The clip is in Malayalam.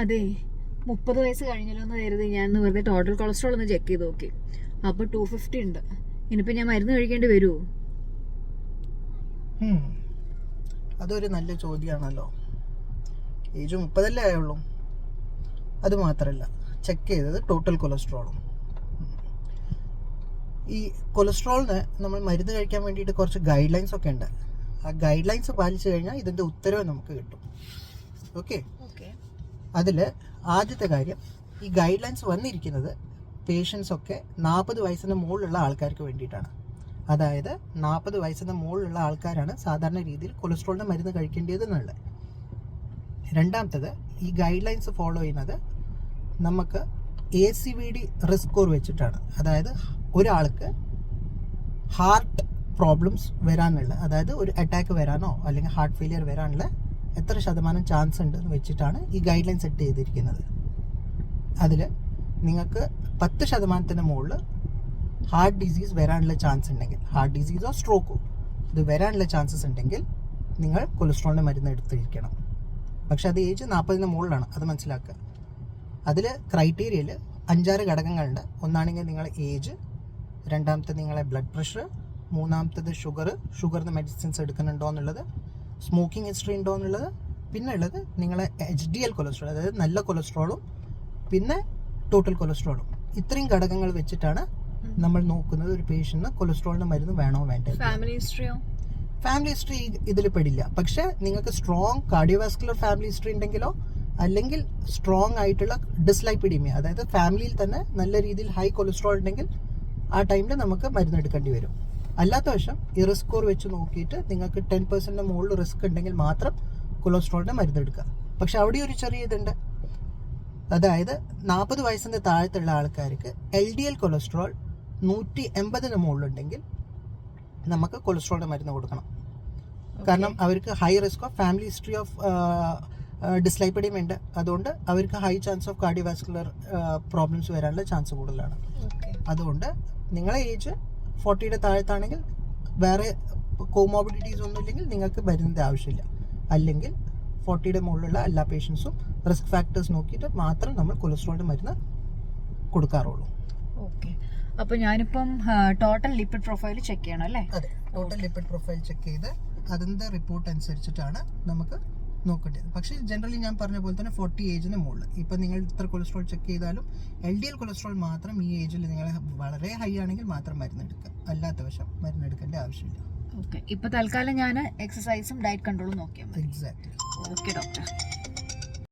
അതെ, 30 വയസ്സ് കഴിഞ്ഞല്ലോ എന്ന് കരുതി ഞാൻ വെറുതെ ടോട്ടൽ കൊളസ്ട്രോൾ ഒന്ന് ചെക്ക് ചെയ്ത് നോക്കി. അപ്പോൾ 250 ഉണ്ട്. ഇനിയിപ്പോൾ ഞാൻ മരുന്ന് കഴിക്കേണ്ടി വരുമോ? അതൊരു നല്ല ചോദ്യമാണല്ലോ. ഏജ് 30 ആയുള്ളൂ. അത് മാത്രമല്ല, ചെക്ക് ചെയ്തത് ടോട്ടൽ കൊളസ്ട്രോളും. ഈ കൊളസ്ട്രോളിന് നമ്മൾ മരുന്ന് കഴിക്കാൻ വേണ്ടിയിട്ട് കുറച്ച് ഗൈഡ് ലൈൻസ് ഒക്കെ ഉണ്ട്. ആ ഗൈഡ് ലൈൻസ് പാലിച്ചു കഴിഞ്ഞാൽ ഇതിൻ്റെ ഉത്തരവ് നമുക്ക് കിട്ടും. ഓക്കെ. അതിൽ ആദ്യത്തെ കാര്യം, ഈ ഗൈഡ് ലൈൻസ് വന്നിരിക്കുന്നത് പേഷ്യൻസ് ഒക്കെ 40 വയസ്സിന് മുകളിലുള്ള ആൾക്കാർക്ക് വേണ്ടിയിട്ടാണ്. അതായത് 40 വയസ്സിന് മുകളിലുള്ള ആൾക്കാരാണ് സാധാരണ രീതിയിൽ കൊളസ്ട്രോളിൻ്റെ മരുന്ന് കഴിക്കേണ്ടതെന്നുള്ളത്. രണ്ടാമത്തത്, ഈ ഗൈഡ് ലൈൻസ് ഫോളോ ചെയ്യുന്നത് നമുക്ക് ACVD റിസ്ക് സ്കോർ വെച്ചിട്ടാണ്. അതായത് ഒരാൾക്ക് ഹാർട്ട് പ്രോബ്ലംസ് വരാനുള്ള, അതായത് ഒരു അറ്റാക്ക് വരാനോ അല്ലെങ്കിൽ ഹാർട്ട് ഫെയിലിയർ വരാനുള്ള എത്ര ശതമാനം ചാൻസ് ഉണ്ട് എന്ന് വെച്ചിട്ടാണ് ഈ ഗൈഡ് ലൈൻ സെറ്റ് ചെയ്തിരിക്കുന്നത്. അതിൽ നിങ്ങൾക്ക് 10% മുകളിൽ ഹാർട്ട് ഡിസീസ് വരാനുള്ള ചാൻസ് ഉണ്ടെങ്കിൽ, ഹാർട്ട് ഡിസീസോ സ്ട്രോക്കോ ഇത് വരാനുള്ള ചാൻസസ് ഉണ്ടെങ്കിൽ നിങ്ങൾ കൊളസ്ട്രോളിൻ്റെ മരുന്ന് എടുത്തിരിക്കണം. പക്ഷെ അത് ഏജ് 40 മുകളിലാണ്, അത് മനസ്സിലാക്കുക. അതിൽ ക്രൈറ്റീരിയയിൽ 5-6 ഘടകങ്ങളുണ്ട്. ഒന്നാണെങ്കിൽ നിങ്ങളെ ഏജ്, രണ്ടാമത്തെ നിങ്ങളെ ബ്ലഡ് പ്രഷർ, മൂന്നാമത്തേത് ഷുഗറിന് മെഡിസിൻസ് എടുക്കുന്നുണ്ടോ എന്നുള്ളത്, സ്മോക്കിംഗ് ഹിസ്റ്ററി ഉണ്ടോ എന്നുള്ളത്, പിന്നെ ഉള്ളത് നിങ്ങളെ HDL കൊളസ്ട്രോൾ, അതായത് നല്ല കൊളസ്ട്രോളും പിന്നെ ടോട്ടൽ കൊളസ്ട്രോളും. ഇത്രയും ഘടകങ്ങൾ വെച്ചിട്ടാണ് നമ്മൾ നോക്കുന്നത് ഒരു പേഷ്യന്റിന് കൊളസ്ട്രോളിന്റെ മരുന്ന് വേണോ വേണ്ടത്. ഫാമിലി ഹിസ്റ്ററി ഇതിൽ പെടില്ല. പക്ഷെ നിങ്ങൾക്ക് സ്ട്രോങ് കാർഡിയോവാസ്കുലർ ഫാമിലി ഹിസ്റ്ററി ഉണ്ടെങ്കിലോ അല്ലെങ്കിൽ സ്ട്രോങ് ആയിട്ടുള്ള ഡിസ്ലൈപ്പിഡീമിയ, അതായത് ഫാമിലിയിൽ തന്നെ നല്ല രീതിയിൽ ഹൈ കൊളസ്ട്രോൾ ഉണ്ടെങ്കിൽ ആ ടൈമിൽ നമുക്ക് മരുന്ന് എടുക്കേണ്ടി വരും. അല്ലാത്ത വശം ഈ റിസ്ക് സ്കോർ വെച്ച് നോക്കിയിട്ട് നിങ്ങൾക്ക് 10% മുകളിൽ റിസ്ക് ഉണ്ടെങ്കിൽ മാത്രം കൊളസ്ട്രോളിന്റെ മരുന്ന് എടുക്കുക. പക്ഷെ അവിടെ ഒരു ചെറിയ ഇതുണ്ട്. അതായത് 40 വയസ്സിന്റെ താഴത്തുള്ള ആൾക്കാർക്ക് LDL കൊളസ്ട്രോൾ 180 മുകളിലുണ്ടെങ്കിൽ നമുക്ക് കൊളസ്ട്രോളിന്റെ മരുന്ന് കൊടുക്കണം. കാരണം അവർക്ക് high risk of family history of dyslipidemia ഉണ്ട്. അതുകൊണ്ട് അവർക്ക് high chance of cardiovascular problems വരാനുള്ള ചാൻസ് കൂടുതലാണ്. അതുകൊണ്ട് നിങ്ങളെ ഏജ് 40 താഴത്താണെങ്കിൽ വേറെ കോമോബിഡിറ്റീസ് ഒന്നും ഇല്ലെങ്കിൽ നിങ്ങൾക്ക് മരുന്നിൻ്റെ ആവശ്യമില്ല. അല്ലെങ്കിൽ 40 മുകളിലുള്ള എല്ലാ പേഷ്യൻസും റിസ്ക് ഫാക്ടേഴ്സ് നോക്കിയിട്ട് മാത്രം നമ്മൾ കൊളസ്ട്രോളിൻ്റെ മരുന്ന് കൊടുക്കാറുള്ളൂ. ഓക്കെ. അപ്പോൾ ഞാനിപ്പം ടോട്ടൽ ലിപ്പിഡ് പ്രൊഫൈൽ ചെക്ക് ചെയ്യണം അല്ലേ? അതെ, ടോട്ടൽ ലിപ്പിഡ് പ്രൊഫൈൽ ചെക്ക് ചെയ്ത് അതിൻ്റെ റിപ്പോർട്ട് അനുസരിച്ചിട്ടാണ് നമുക്ക് നോക്കേണ്ടത്. പക്ഷേ ജനറലി ഞാൻ പറഞ്ഞ പോലെ തന്നെ 40 ഏജിന് മുകളിൽ, ഇപ്പം നിങ്ങൾ ഇത്ര കൊളസ്ട്രോൾ ചെക്ക് ചെയ്താലും LDL കൊളസ്ട്രോൾ മാത്രം ഈ ഏജിൽ നിങ്ങൾ വളരെ ഹൈ ആണെങ്കിൽ മാത്രം മരുന്നെടുക്കുക. അല്ലാത്ത വശം മരുന്നെടുക്കേണ്ട ആവശ്യമില്ല. ഓക്കെ. ഇപ്പൊ തൽക്കാലം ഞാൻ എക്സസൈസും ഡയറ്റ് കൺട്രോളും നോക്കിയാൽ മതി. എക്സാക്ട്ലി. Okay doctor.